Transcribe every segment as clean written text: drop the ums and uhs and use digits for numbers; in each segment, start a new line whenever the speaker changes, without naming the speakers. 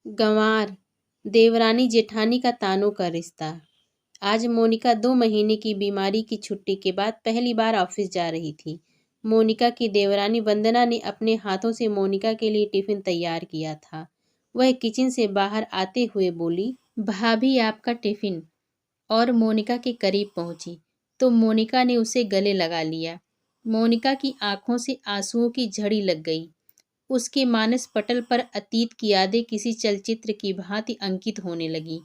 गंवार देवरानी जेठानी का तानों का रिश्ता। आज मोनिका 2 महीने की बीमारी की छुट्टी के बाद पहली बार ऑफिस जा रही थी। मोनिका की देवरानी वंदना ने अपने हाथों से मोनिका के लिए टिफिन तैयार किया था। वह किचन से बाहर आते हुए बोली, भाभी आपका टिफिन। और मोनिका के करीब पहुंची तो मोनिका ने उसे गले लगा लिया। मोनिका की आंखों से आंसुओं की झड़ी लग गई। उसके मानस पटल पर अतीत की यादें किसी चलचित्र की भांति अंकित होने लगी।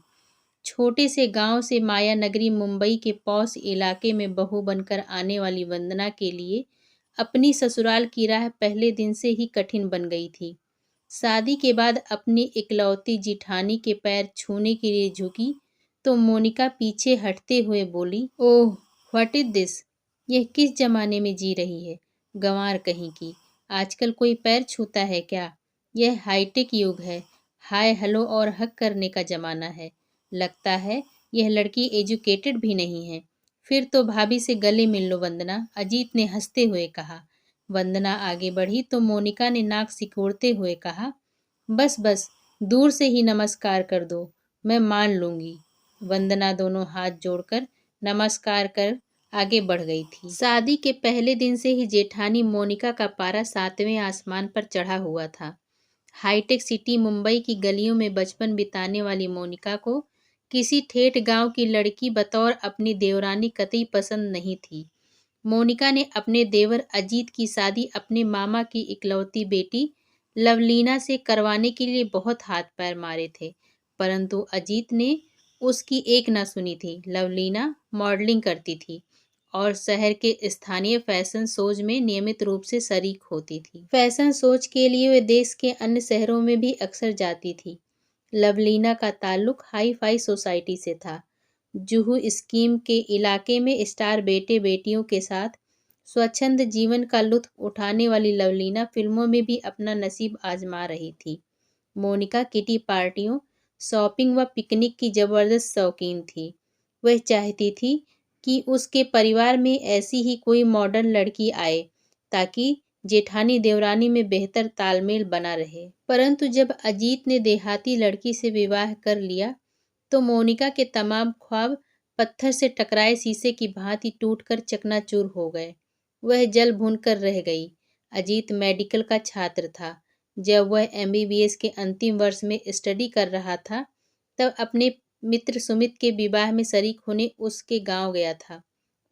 छोटे से गांव से माया नगरी मुंबई के पॉश इलाके में बहू बनकर आने वाली वंदना के लिए अपनी ससुराल की राह पहले दिन से ही कठिन बन गई थी। शादी के बाद अपनी इकलौती जिठानी के पैर छूने के लिए झुकी तो मोनिका पीछे हटते हुए बोली, ओह व्हाट इज दिस। यह किस जमाने में जी रही है, गंवार कहीं की। आजकल कोई पैर छूता है क्या? यह हाईटेक युग है। हाय हेलो और हक करने का जमाना है। लगता है यह लड़की एजुकेटेड भी नहीं है। फिर तो भाभी से गले मिल लो वंदना, अजीत ने हंसते हुए कहा। वंदना आगे बढ़ी तो मोनिका ने नाक सिकोड़ते हुए कहा, बस बस दूर से ही नमस्कार कर दो, मैं मान लूंगी। वंदना दोनों हाथ जोड़कर नमस्कार कर आगे बढ़ गई थी। शादी के पहले दिन से ही जेठानी मोनिका का पारा 7वें आसमान पर चढ़ा हुआ था। हाईटेक सिटी मुंबई की गलियों में बचपन बिताने वाली मोनिका को किसी ठेठ गांव की लड़की बतौर अपनी देवरानी कतई पसंद नहीं थी। मोनिका ने अपने देवर अजीत की शादी अपने मामा की इकलौती बेटी लवलीना से करवाने के लिए बहुत हाथ पैर मारे थे, परंतु अजीत ने उसकी एक ना सुनी थी। लवलीना मॉडलिंग करती थी और शहर के स्थानीय फैशन शोज में नियमित रूप से शरीक होती थी। फैशन शोज के लिए वे देश के अन्य शहरों में भी अक्सर जाती थी। लवलीना का ताल्लुक हाई फाई सोसाइटी से था। जुहू स्कीम के इलाके में स्टार बेटे बेटियों के साथ स्वच्छंद जीवन का लुत्फ उठाने वाली लवलीना फिल्मों में भी अपना नसीब आजमा रही थी। मोनिका किटी पार्टियों, शॉपिंग व पिकनिक की जबरदस्त शौकीन थी। वह चाहती थी कि उसके परिवार में ऐसी ही कोई मॉडर्न लड़की आए ताकि जेठानी देवरानी में बेहतर तालमेल बना रहे। परंतु जब अजीत ने देहाती लड़की से विवाह कर लिया तो मोनिका के तमाम ख्वाब पत्थर से टकराए शीशे की भांति टूटकर चकनाचूर हो गए। वह जल भुन कर रह गई। अजीत मेडिकल का छात्र था। जब वह MBBS के अंतिम वर्ष में स्टडी कर रहा था तब अपने मित्र सुमित के विवाह में शरीक होने उसके गांव गया था।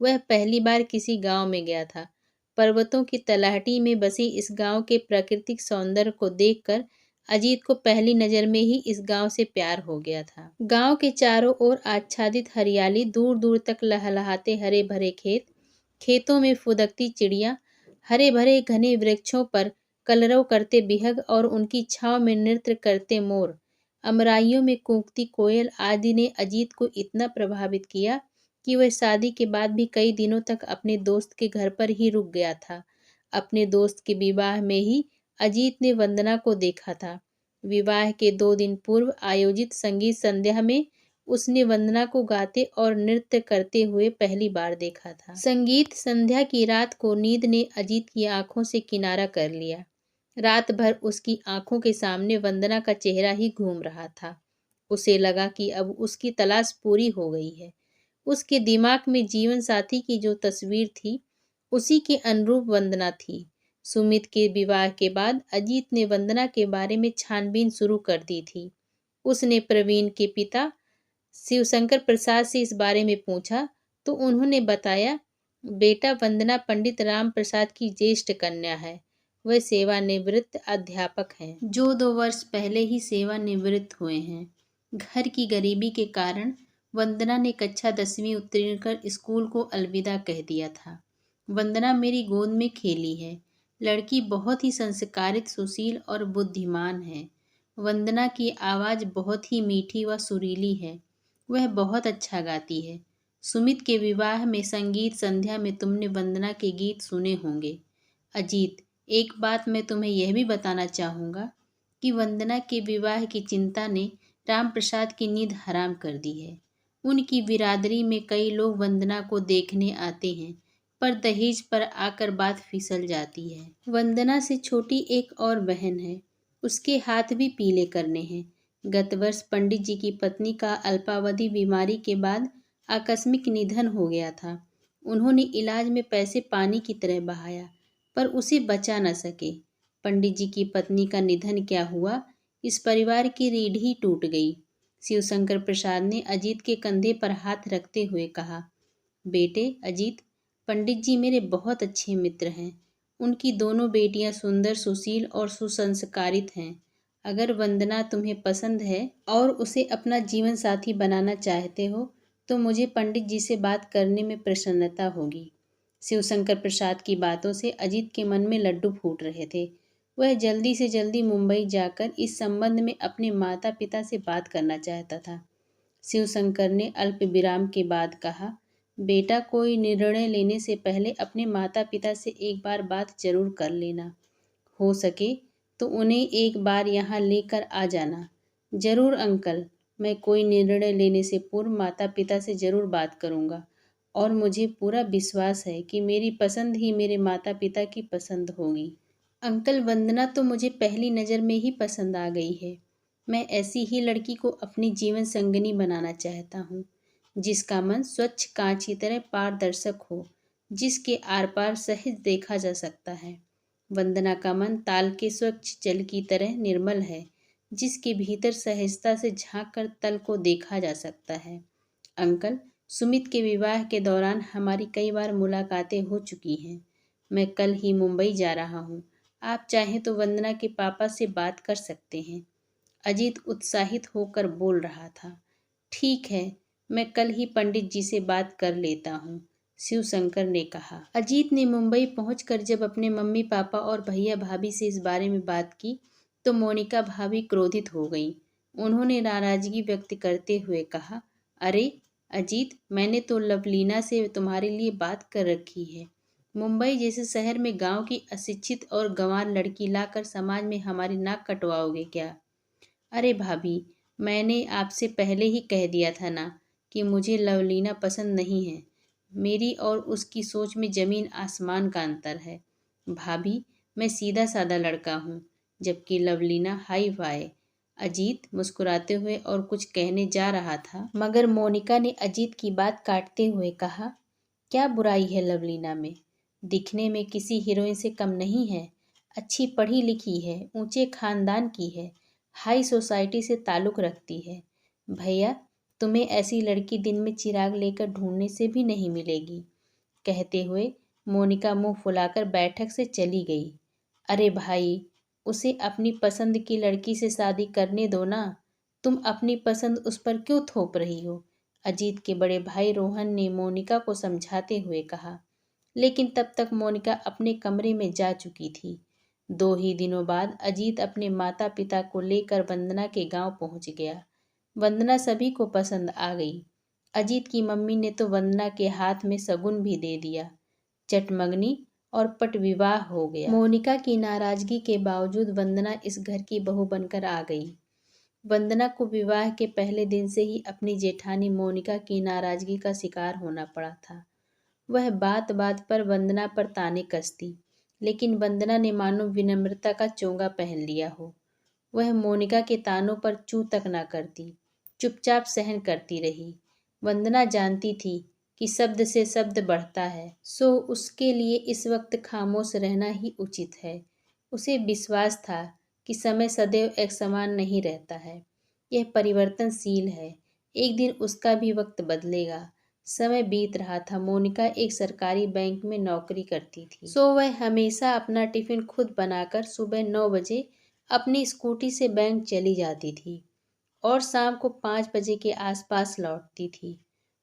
वह पहली बार किसी गांव में गया था। पर्वतों की तलहटी में बसी इस गांव के प्राकृतिक सौंदर्य को देखकर अजीत को पहली नजर में ही इस गांव से प्यार हो गया था। गांव के चारों ओर आच्छादित हरियाली, दूर दूर तक लहलहाते हरे भरे खेत, खेतों में फुदकती चिड़िया, हरे भरे घने वृक्षों पर कलरव करते बिहग और उनकी छांव में नृत्य करते मोर, अमराइयों में कूकती कोयल आदि ने अजीत को इतना प्रभावित किया कि वह शादी के बाद भी कई दिनों तक अपने दोस्त के घर पर ही रुक गया था। अपने दोस्त के विवाह में ही अजीत ने वंदना को देखा था। विवाह के 2 दिन पूर्व आयोजित संगीत संध्या में उसने वंदना को गाते और नृत्य करते हुए पहली बार देखा था। संगीत संध्या की रात को नींद ने अजीत की आंखों से किनारा कर लिया। रात भर उसकी आंखों के सामने वंदना का चेहरा ही घूम रहा था। उसे लगा कि अब उसकी तलाश पूरी हो गई है। उसके दिमाग में जीवन साथी की जो तस्वीर थी उसी के अनुरूप वंदना थी। सुमित के विवाह के बाद अजीत ने वंदना के बारे में छानबीन शुरू कर दी थी। उसने प्रवीण के पिता शिवशंकर प्रसाद से इस बारे में पूछा तो उन्होंने बताया, बेटा वंदना पंडित राम प्रसाद की ज्येष्ठ कन्या है। वह सेवानिवृत्त अध्यापक हैं, जो 2 वर्ष पहले ही सेवानिवृत्त हुए हैं। घर की गरीबी के कारण वंदना ने कक्षा 10वीं उत्तीर्ण कर स्कूल को अलविदा कह दिया था। वंदना मेरी गोद में खेली है। लड़की बहुत ही संस्कारित, सुशील और बुद्धिमान है। वंदना की आवाज़ बहुत ही मीठी व सुरीली है। वह बहुत अच्छा गाती है। सुमित के विवाह में संगीत संध्या में तुमने वंदना के गीत सुने होंगे। अजीत, एक बात मैं तुम्हें यह भी बताना चाहूँगा कि वंदना के विवाह की चिंता ने राम प्रसाद की नींद हराम कर दी है। उनकी बिरादरी में कई लोग वंदना को देखने आते हैं, पर दहेज पर आकर बात फिसल जाती है। वंदना से छोटी एक और बहन है, उसके हाथ भी पीले करने हैं। गत वर्ष पंडित जी की पत्नी का अल्पावधि बीमारी के बाद आकस्मिक निधन हो गया था। उन्होंने इलाज में पैसे पानी की तरह बहाया, पर उसे बचा न सके। पंडित जी की पत्नी का निधन क्या हुआ, इस परिवार की रीढ़ ही टूट गई। शिवशंकर प्रसाद ने अजीत के कंधे पर हाथ रखते हुए कहा, बेटे अजीत, पंडित जी मेरे बहुत अच्छे मित्र हैं। उनकी दोनों बेटियां सुंदर, सुशील और सुसंस्कारित हैं। अगर वंदना तुम्हें पसंद है और उसे अपना जीवन साथी बनाना चाहते हो तो मुझे पंडित जी से बात करने में प्रसन्नता होगी। शिवशंकर प्रसाद की बातों से अजीत के मन में लड्डू फूट रहे थे। वह जल्दी से जल्दी मुंबई जाकर इस संबंध में अपने माता पिता से बात करना चाहता था। शिवशंकर ने अल्प विराम के बाद कहा, बेटा कोई निर्णय लेने से पहले अपने माता पिता से एक बार बात जरूर कर लेना। हो सके तो उन्हें एक बार यहाँ लेकर आ जाना। जरूर अंकल, मैं कोई निर्णय लेने से पूर्व माता पिता से जरूर बात करूँगा और मुझे पूरा विश्वास है कि मेरी पसंद ही मेरे माता पिता की पसंद होगी। अंकल, वंदना तो मुझे पहली नज़र में ही पसंद आ गई है। मैं ऐसी ही लड़की को अपनी जीवन संगिनी बनाना चाहता हूँ, जिसका मन स्वच्छ कांच की तरह पारदर्शक हो, जिसके आर पार सहज देखा जा सकता है। वंदना का मन ताल के स्वच्छ जल की तरह निर्मल है, जिसके भीतर सहजता से झांक कर तल को देखा जा सकता है। अंकल, सुमित के विवाह के दौरान हमारी कई बार मुलाकातें हो चुकी हैं। मैं कल ही मुंबई जा रहा हूँ। आप चाहें तो वंदना के पापा से बात कर सकते हैं। अजीत उत्साहित होकर बोल रहा था। ठीक है, मैं कल ही पंडित जी से बात कर लेता हूँ, शिवशंकर ने कहा। अजीत ने मुंबई पहुंचकर जब अपने मम्मी पापा और भैया भाभी से इस बारे में बात की तो मोनिका भाभी क्रोधित हो गई। उन्होंने नाराजगी व्यक्त करते हुए कहा, अरे अजीत, मैंने तो लवलीना से तुम्हारे लिए बात कर रखी है। मुंबई जैसे शहर में गांव की अशिक्षित और गंवार लड़की लाकर समाज में हमारी नाक कटवाओगे क्या? अरे भाभी, मैंने आपसे पहले ही कह दिया था ना कि मुझे लवलीना पसंद नहीं है। मेरी और उसकी सोच में ज़मीन आसमान का अंतर है। भाभी, मैं सीधा साधा लड़का हूँ, जबकि लवलीना हाई फाई। अजीत मुस्कुराते हुए और कुछ कहने जा रहा था, मगर मोनिका ने अजीत की बात काटते हुए कहा, क्या बुराई है लवलीना में? दिखने में किसी हीरोइन से कम नहीं है। अच्छी पढ़ी लिखी है, ऊंचे खानदान की है, हाई सोसाइटी से ताल्लुक़ रखती है। भैया, तुम्हें ऐसी लड़की दिन में चिराग लेकर ढूंढने से भी नहीं मिलेगी। कहते हुए मोनिका मुंह फुलाकर बैठक से चली गई। अरे भाई, उसे अपनी पसंद की लड़की से शादी करने दो ना। तुम अपनी पसंद उस पर क्यों थोप रही हो? अजीत के बड़े भाई रोहन ने मोनिका को समझाते हुए कहा। लेकिन तब तक मोनिका अपने कमरे में जा चुकी थी। 2 ही दिनों बाद अजीत अपने माता पिता को लेकर वंदना के गांव पहुंच गया। वंदना सभी को पसंद आ गई। अजीत की मम्मी ने तो वंदना के हाथ में शगुन भी दे दिया। चटमंगनी और पट विवाह हो गया। मोनिका की नाराजगी के बावजूद वंदना इस घर की बहू बनकर आ गई। वंदना को विवाह के पहले दिन से ही अपनी जेठानी मोनिका की नाराजगी का शिकार होना पड़ा था। वह बात बात पर वंदना पर ताने कसती, लेकिन वंदना ने मानो विनम्रता का चोंगा पहन लिया हो। वह मोनिका के तानों पर चू तक न करती, चुपचाप सहन करती रही। वंदना जानती थी कि शब्द से शब्द बढ़ता है, सो उसके लिए इस वक्त खामोश रहना ही उचित है। उसे विश्वास था कि समय सदैव एक समान नहीं रहता है, यह परिवर्तनशील है। एक दिन उसका भी वक्त बदलेगा। समय बीत रहा था। मोनिका एक सरकारी बैंक में नौकरी करती थी, सो वह हमेशा अपना टिफिन खुद बनाकर सुबह 9 बजे अपनी स्कूटी से बैंक चली जाती थी और शाम को 5 बजे के आसपास लौटती थी।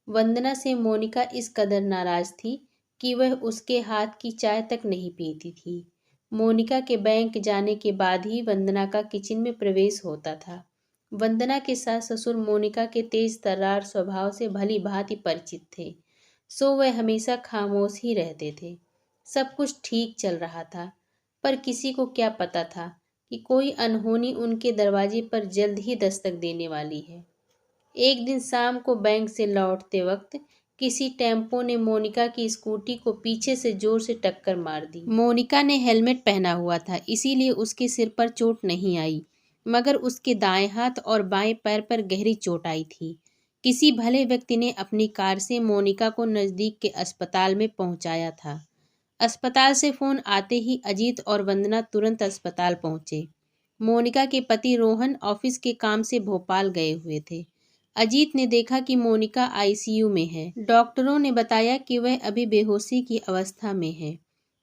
वंदना से मोनिका इस कदर नाराज थी कि वह उसके हाथ की चाय तक नहीं पीती थी। मोनिका के बैंक जाने के बाद ही वंदना का किचन में प्रवेश होता था। वंदना के सास ससुर मोनिका के तेज तर्रार स्वभाव से भली भांति परिचित थे, सो वह हमेशा खामोश ही रहते थे। सब कुछ ठीक चल रहा था, पर किसी को क्या पता था कि कोई अनहोनी उनके दरवाजे पर जल्द ही दस्तक देने वाली है। एक दिन शाम को बैंक से लौटते वक्त किसी टेम्पो ने मोनिका की स्कूटी को पीछे से जोर से टक्कर मार दी। मोनिका ने हेलमेट पहना हुआ था, इसीलिए उसके सिर पर चोट नहीं आई। मगर उसके दाएं हाथ और बाएं पैर पर गहरी चोट आई थी। किसी भले व्यक्ति ने अपनी कार से मोनिका को नज़दीक के अस्पताल में पहुंचाया था। अस्पताल से फ़ोन आते ही अजीत और वंदना तुरंत अस्पताल पहुंचे। मोनिका के पति रोहन ऑफिस के काम से भोपाल गए हुए थे। अजीत ने देखा कि मोनिका आईसीयू में है। डॉक्टरों ने बताया कि वह अभी बेहोशी की अवस्था में है।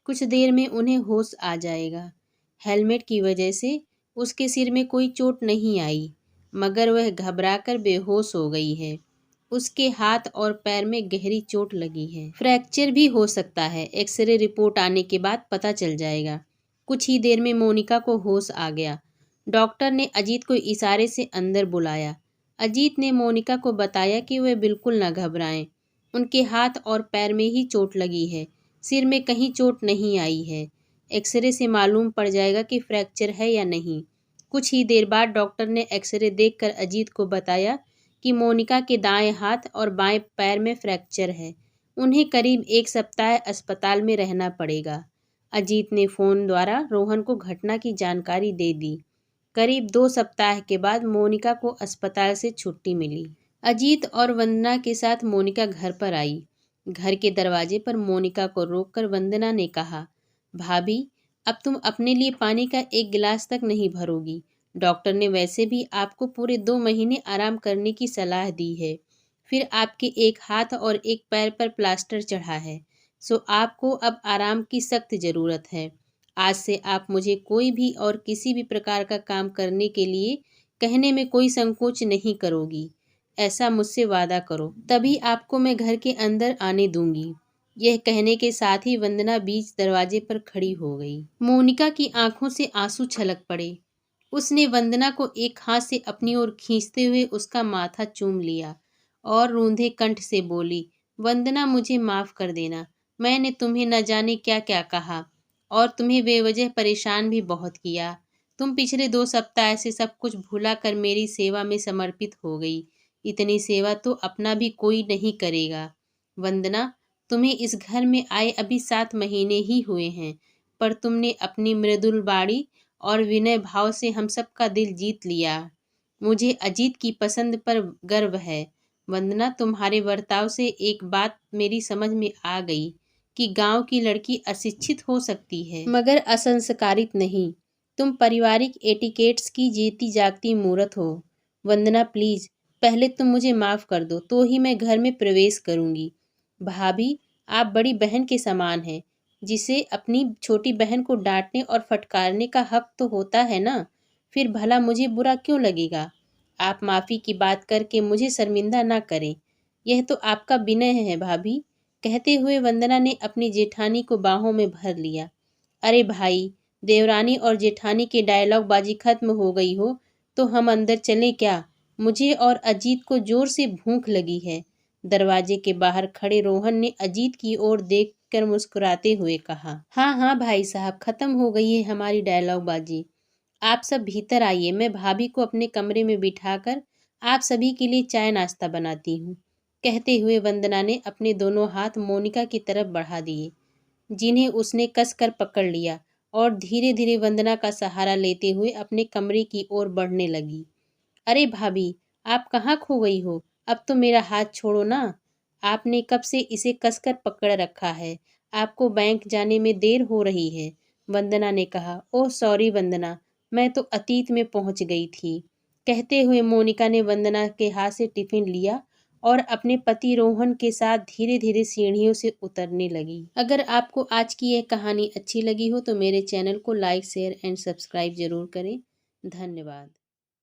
कुछ देर में उन्हें होश आ जाएगा। हेलमेट की वजह से उसके सिर में कोई चोट नहीं आई, मगर वह घबराकर बेहोश हो गई है। उसके हाथ और पैर में गहरी चोट लगी है। फ्रैक्चर भी हो सकता है। एक्सरे रिपोर्ट आने के बाद पता चल जाएगा। कुछ ही देर में मोनिका को होश आ गया। डॉक्टर ने अजीत को इशारे से अंदर बुलाया। अजीत ने मोनिका को बताया कि वह बिल्कुल न घबराएं। उनके हाथ और पैर में ही चोट लगी है, सिर में कहीं चोट नहीं आई है। एक्सरे से मालूम पड़ जाएगा कि फ्रैक्चर है या नहीं। कुछ ही देर बाद डॉक्टर ने एक्सरे देखकर अजीत को बताया कि मोनिका के दाएं हाथ और बाएं पैर में फ्रैक्चर है। उन्हें करीब 1 सप्ताह अस्पताल में रहना पड़ेगा। अजीत ने फ़ोन द्वारा रोहन को घटना की जानकारी दे दी। करीब 2 सप्ताह के बाद मोनिका को अस्पताल से छुट्टी मिली। अजीत और वंदना के साथ मोनिका घर पर आई। घर के दरवाजे पर मोनिका को रोककर वंदना ने कहा, भाभी, अब तुम अपने लिए पानी का 1 गिलास तक नहीं भरोगी। डॉक्टर ने वैसे भी आपको पूरे 2 महीने आराम करने की सलाह दी है। फिर आपके एक हाथ और एक पैर पर प्लास्टर चढ़ा है, सो आपको अब आराम की सख्त ज़रूरत है। आज से आप मुझे कोई भी और किसी भी प्रकार का काम करने के लिए कहने में कोई संकोच नहीं करोगी। ऐसा मुझसे वादा करो, तभी आपको मैं घर के अंदर आने दूंगी। यह कहने के साथ ही वंदना बीच दरवाजे पर खड़ी हो गई। मोनिका की आंखों से आंसू छलक पड़े। उसने वंदना को एक हाथ से अपनी ओर खींचते हुए उसका माथा चूम लिया और रूंधे कंठ से बोली, वंदना, मुझे माफ़ कर देना। मैंने तुम्हें न जाने क्या क्या कहा और तुम्हें बेवजह परेशान भी बहुत किया। तुम पिछले 2 सप्ताह से सब कुछ भुला कर मेरी सेवा में समर्पित हो गई। इतनी सेवा तो अपना भी कोई नहीं करेगा। वंदना, तुम्हें इस घर में आए अभी 7 महीने ही हुए हैं, पर तुमने अपनी मृदुल बाड़ी और विनय भाव से हम सबका दिल जीत लिया। मुझे अजीत की पसंद पर गर्व है। वंदना, तुम्हारे बर्ताव से एक बात मेरी समझ में आ गई कि गांव की लड़की अशिक्षित हो सकती है, मगर असंस्कारित नहीं। तुम पारिवारिक एटिकेट्स की जीती जागती मूरत हो। वंदना, प्लीज़, पहले तुम मुझे माफ़ कर दो, तो ही मैं घर में प्रवेश करूंगी। भाभी, आप बड़ी बहन के समान हैं, जिसे अपनी छोटी बहन को डांटने और फटकारने का हक तो होता है ना। फिर भला मुझे बुरा क्यों लगेगा। आप माफ़ी की बात करके मुझे शर्मिंदा ना करें। यह तो आपका विनय है भाभी। कहते हुए वंदना ने अपनी जेठानी को बाहों में भर लिया। अरे भाई, देवरानी और जेठानी के डायलॉग बाजी खत्म हो गई हो तो हम अंदर चलें क्या। मुझे और अजीत को जोर से भूख लगी है। दरवाजे के बाहर खड़े रोहन ने अजीत की ओर देखकर मुस्कुराते हुए कहा, हाँ हाँ भाई साहब, खत्म हो गई है हमारी डायलॉग बाजी। आप सब भीतर आइए, मैं भाभी को अपने कमरे में बिठाकर आप सभी के लिए चाय नाश्ता बनाती हूँ। कहते हुए वंदना ने अपने दोनों हाथ मोनिका की तरफ बढ़ा दिए, जिन्हें उसने कसकर पकड़ लिया और धीरे धीरे वंदना का सहारा लेते हुए अपने कमरे की ओर बढ़ने लगी। अरे भाभी, आप कहाँ खो गई हो। अब तो मेरा हाथ छोड़ो ना। आपने कब से इसे कसकर पकड़ रखा है। आपको बैंक जाने में देर हो रही है। वंदना ने कहा। ओह सॉरी वंदना, मैं तो अतीत में पहुंच गई थी। कहते हुए मोनिका ने वंदना के हाथ से टिफिन लिया और अपने पति रोहन के साथ धीरे धीरे सीढ़ियों से उतरने लगी। अगर आपको आज की यह कहानी अच्छी लगी हो तो मेरे चैनल को लाइक, शेयर एंड सब्सक्राइब जरूर करें। धन्यवाद।